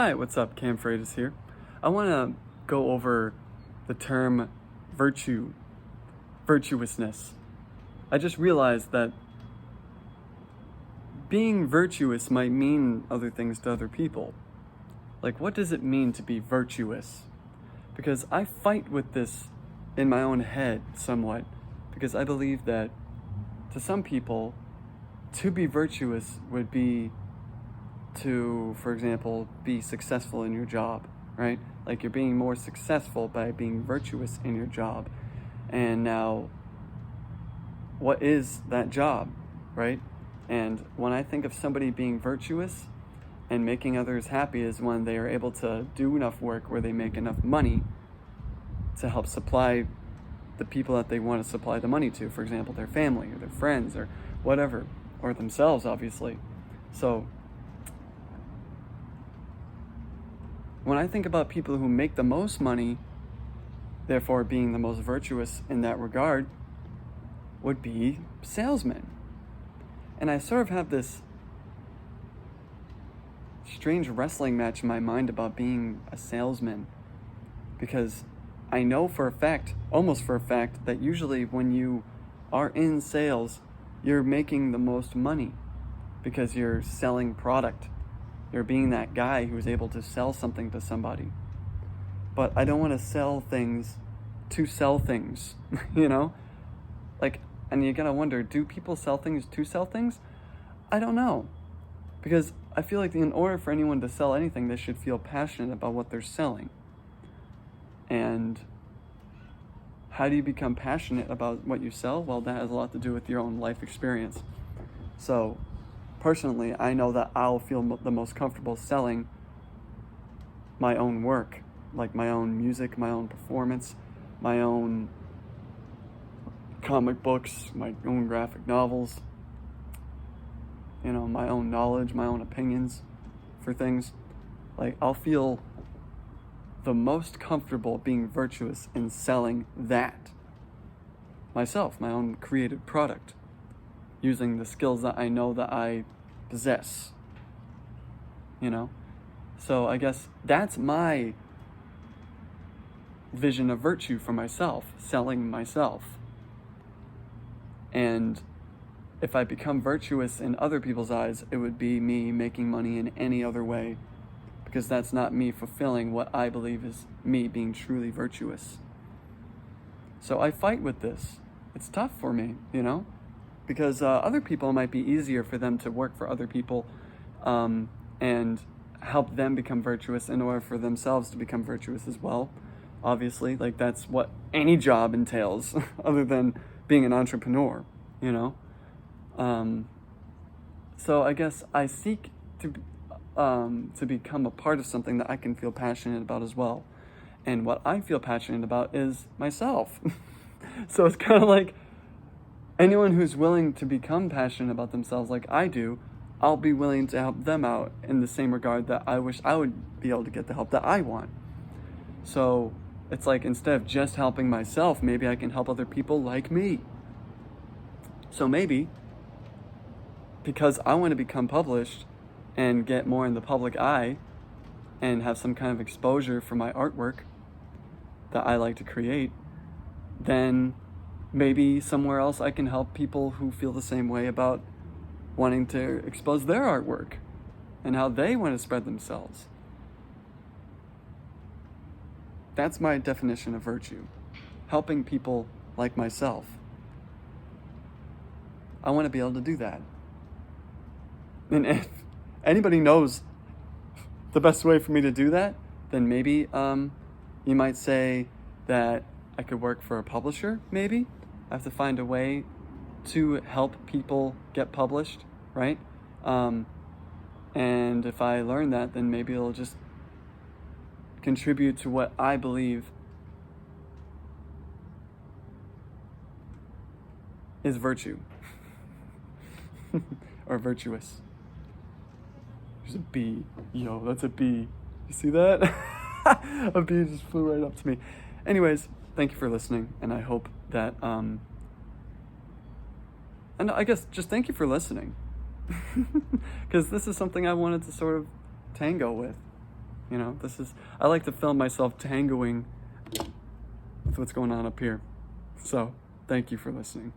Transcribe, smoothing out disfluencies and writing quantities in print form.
Hi, what's up? Cam Freitas here. I want to go over the term virtuousness. I just realized that being virtuous might mean other things to other people. Like, what does it mean to be virtuous? Because I fight with this in my own head somewhat, because I believe that to some people, to be virtuous would be to, for example, be successful in your job, right? Like you're being more successful by being virtuous in your job. And now, what is that job, right? And when I think of somebody being virtuous and making others happy is when they are able to do enough work where they make enough money to help supply the people that they want to supply the money to, for example, their family or their friends or whatever, or themselves, obviously. So when I think about people who make the most money, therefore being the most virtuous in that regard, would be salesmen. And I sort of have this strange wrestling match in my mind about being a salesman, because I know for a fact, almost for a fact, that usually when you are in sales, you're making the most money because you're selling product. You're being that guy who's able to sell something to somebody. But I don't want to sell things to sell things, you know? Like, and you gotta wonder, do people sell things to sell things? I don't know. Because I feel like in order for anyone to sell anything, they should feel passionate about what they're selling. And how do you become passionate about what you sell? Well, that has a lot to do with your own life experience. So, personally, I know that I'll feel the most comfortable selling my own work, like my own music, my own performance, my own comic books, my own graphic novels, my own knowledge, my own opinions for things. Like, I'll feel the most comfortable being virtuous in selling that myself, my own created product, using the skills that I know that I possess, So I guess that's my vision of virtue for myself, selling myself. And if I become virtuous in other people's eyes, it would be me making money in any other way, because that's not me fulfilling what I believe is me being truly virtuous. So I fight with this. It's tough for me, because other people, might be easier for them to work for other people and help them become virtuous in order for themselves to become virtuous as well. Obviously, like that's what any job entails other than being an entrepreneur, So I guess I seek to become a part of something that I can feel passionate about as well. And what I feel passionate about is myself. So it's kind of like anyone who's willing to become passionate about themselves like I do, I'll be willing to help them out in the same regard that I wish I would be able to get the help that I want. So it's like, instead of just helping myself, maybe I can help other people like me. So maybe, because I want to become published and get more in the public eye and have some kind of exposure for my artwork that I like to create, then maybe somewhere else I can help people who feel the same way about wanting to expose their artwork and how they want to spread themselves. That's my definition of virtue. Helping people like myself. I want to be able to do that. And if anybody knows the best way for me to do that, then maybe you might say that I could work for a publisher, maybe. I have to find a way to help people get published, right? And if I learn that, then maybe it'll just contribute to what I believe is virtue. Or virtuous. There's a bee. Yo, that's a bee. You see that? A bee just flew right up to me. Anyways, thank you for listening, and I hope that, and I guess just thank you for listening. Because this is something I wanted to sort of tango with. You know, I like to film myself tangoing with what's going on up here. So, thank you for listening.